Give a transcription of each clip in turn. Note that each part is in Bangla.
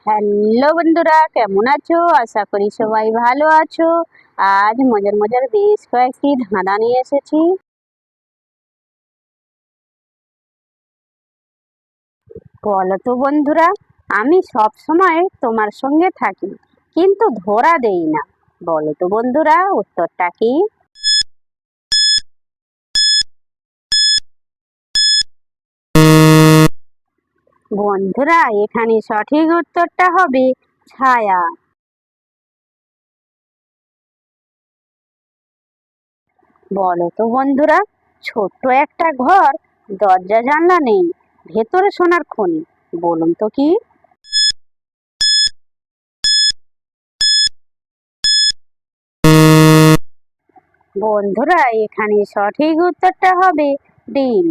হ্যালো বন্ধুরা, কেমন আছো? আশা করি সবাই ভালো আছো। আজ মজার মজার বেশ কয়েকটি ধাঁধা নিয়ে এসেছি। বলো তো বন্ধুরা, আমি সব সময় তোমার সঙ্গে থাকি কিন্তু ধরা দেই না। বলো তো বন্ধুরা, উত্তরটা কি? বন্ধুরা, এখানে সঠিক উত্তরটা হবে ছায়া। বলো তো বন্ধুরা, ছোট্ট একটা ঘর, দরজা জানলা নেই, ভেতরে সোনার খনি। বলুন তো কি? বন্ধুরা, এখানে সঠিক উত্তরটা হবে ডিম।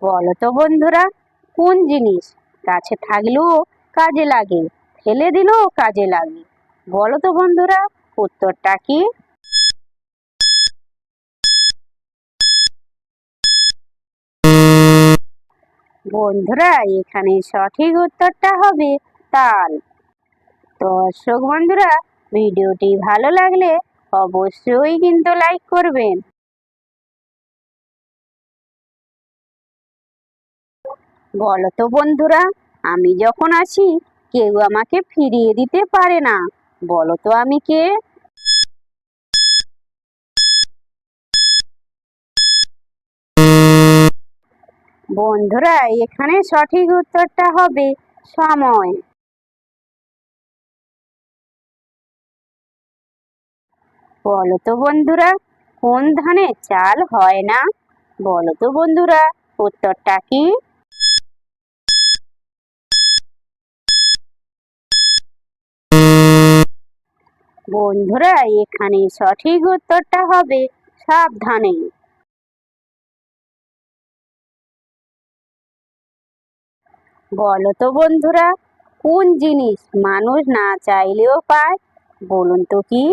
বলো তো বন্ধুরা, কোন জিনিস গাছে থাকলেও কাজে লাগে, ফেলে দিলেও কাজে লাগে? বলো তো বন্ধুরা, উত্তরটা কি? বন্ধুরা, এখানে সঠিক উত্তরটা হবে তাল। দর্শক বন্ধুরা, ভিডিওটি ভালো লাগলে অবশ্যই কিন্তু লাইক করবেন। বলো তো বন্ধুরা, আমি যখন আসি কেউ আমাকে ফিরিয়ে দিতে পারে না। বলো তো আমি কে? বন্ধুরা, এখানে সঠিক উত্তরটা হবে সময়। বলো তো বন্ধুরা, কোন ধানে চাল হয় না? বলো তো বন্ধুরা, উত্তরটা কি? বন্ধুরা, এখানে সঠিক উত্তরটা হবে সাবধানে। বলো তো বন্ধুরা, কোন জিনিস মানুষ না চাইলেও পায়? বলুন তো কি?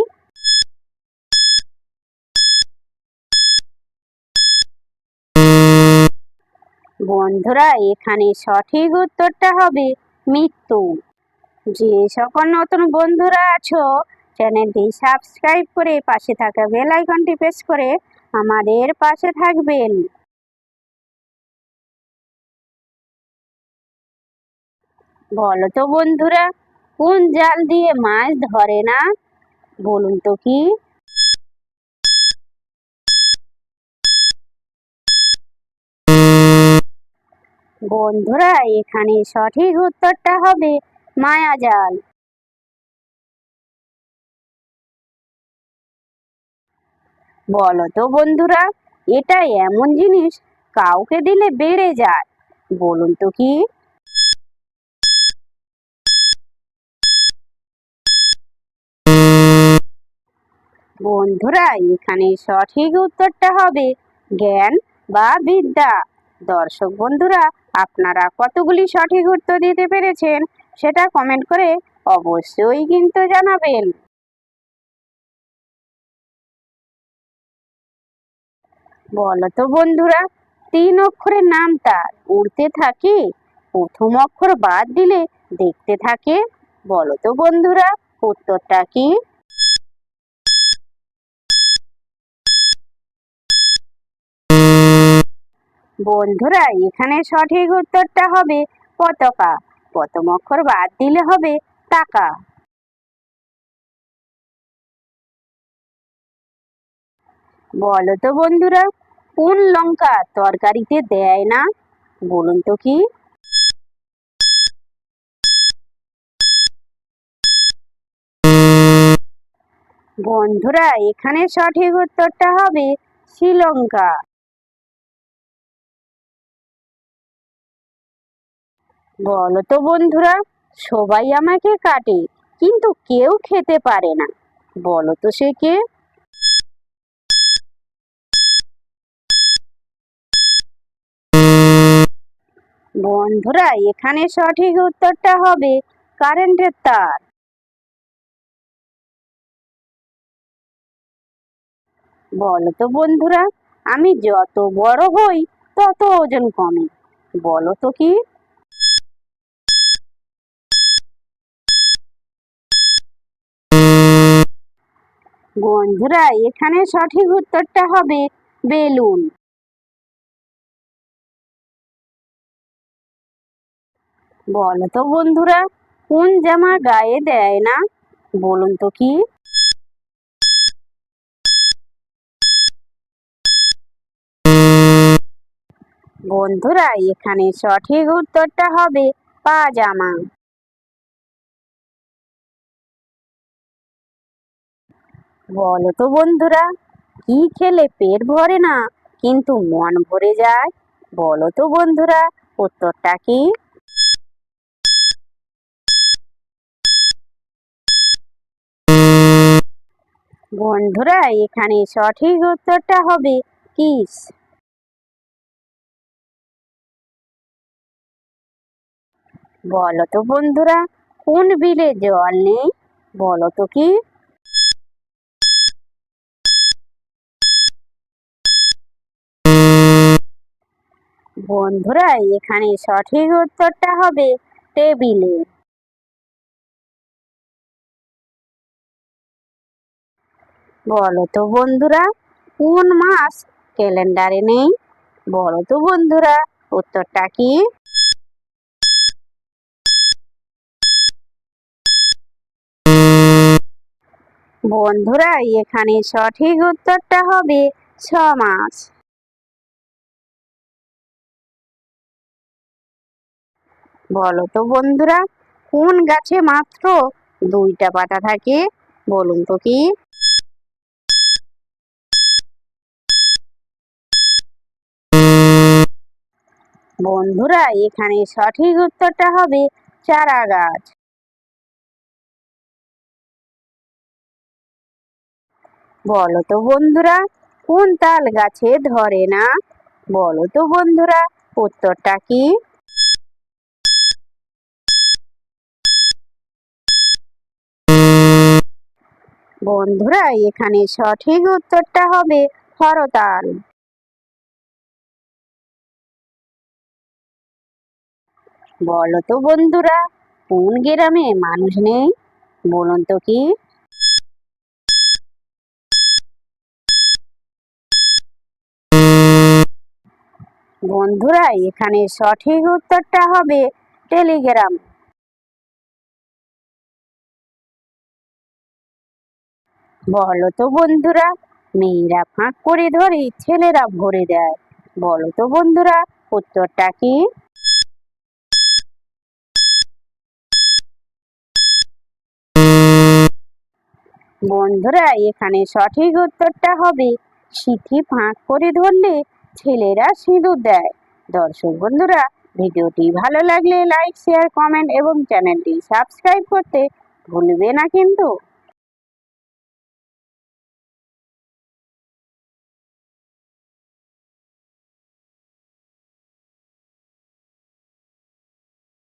বন্ধুরা, এখানে সঠিক উত্তরটা হবে মৃত্যু। যে সকল নতুন বন্ধুরা আছো, চ্যানেলটি সাবস্ক্রাইব করে পাশে থাকা বেল আইকনটি প্রেস করে আমাদের পাশে থাকবেন। বলো তো বন্ধুরা, কোন জাল দিয়ে মাছ ধরে না? বলুন তো কি? বন্ধুরা, এখানে সঠিক উত্তরটা হবে মায়াজাল। বলো তো বন্ধুরা, এটা এমন জিনিস কাউকে দিলে বেড়ে যায়। বলুন তো কি? বন্ধুরা, এখানে সঠিক উত্তরটা হবে জ্ঞান বা বিদ্যা। দর্শক বন্ধুরা, আপনারা কতগুলি সঠিক উত্তর দিতে পেরেছেন সেটা কমেন্ট করে অবশ্যই কিন্তু জানাবেন। বলো তো বন্ধুরা, তিন অক্ষরের নাম তার, উড়তে থাকে, প্রথম অক্ষর বাদ দিলে দেখতে থাকে। বলো তো বন্ধুরা, উত্তরটা কি? বন্ধুরা, এখানে সঠিক উত্তরটা হবে পতাকা। প্রথম অক্ষর বাদ দিলে হবে টাকা। বলো তো বন্ধুরা, কোন লঙ্কা তরকারিতে দেয় না? বলুন তো কি? বন্ধুরা, এখানে সঠিক উত্তরটা হবে শ্রীলঙ্কা। বলো তো বন্ধুরা, সবাই আমাকে কাটে কিন্তু কেউ খেতে পারে না। বলো তো সে কে? বন্ধুরা, এখানে সঠিক উত্তরটা হবে কারেন্টের তার। বলো তো বন্ধুরা, আমি যত বড় হই তত ওজন কমে। বলো তো কি? বন্ধুরা, এখানে সঠিক উত্তরটা হবে বেলুন। বলো তো বন্ধুরা, কোন জামা গায়ে দেয় না? বলুন তো কি? বন্ধুরা, এখানে সঠিক উত্তরটা হবে পাজামা। বলো তো বন্ধুরা, কি খেলে পেট ভরে না কিন্তু মন ভরে যায়? বলো তো বন্ধুরা, উত্তরটা কি? বন্ধুরা, এখানে সঠিক উত্তরটা হবে কিস। বলো তো বন্ধুরা, কোন বিলে জল নেই? বলো তো কি? বন্ধুরা, এখানে সঠিক উত্তরটা হবে টেবিলে। বলো তো বন্ধুরা, কোন মাস ক্যালেন্ডারে নেই? বলো তো বন্ধুরা, উত্তরটা কি? বন্ধুরা, এখানে সঠিক উত্তরটা হবে 6 মাস। বলো তো বন্ধুরা, কোন গাছে মাত্র 2টা পাতা থাকে? বলুন তো কি? বন্ধুরা, এখানে সঠিক উত্তরটা হবে চারা গাছ। বলো তো বন্ধুরা, কোন তাল গাছে ধরে না? বলো তো বন্ধুরা, উত্তরটা কি? বন্ধুরা, এখানে সঠিক উত্তরটা হবে হরতাল। বলো তো বন্ধুরা, কোন গ্রামে মানুষ নেই? বলুন তো কি? বন্ধুরা, এখানে সঠিক উত্তরটা হবে টেলিগ্রাম। বলো তো বন্ধুরা, মেয়েরা ফাঁক করে ধরে ছেলেরা ভরে দেয়। বলো তো বন্ধুরা, উত্তরটা কি? বন্ধুরা, এখানে সঠিক উত্তরটা হবে সিথি ফাঁক করে ধরলে ছেলেরা সিঁদুর দেয়। দর্শক বন্ধুরা, ভিডিওটি ভালো লাগলে লাইক, শেয়ার, কমেন্ট এবং চ্যানেলটি সাবস্ক্রাইব করতে ভুলবে না কিন্তু।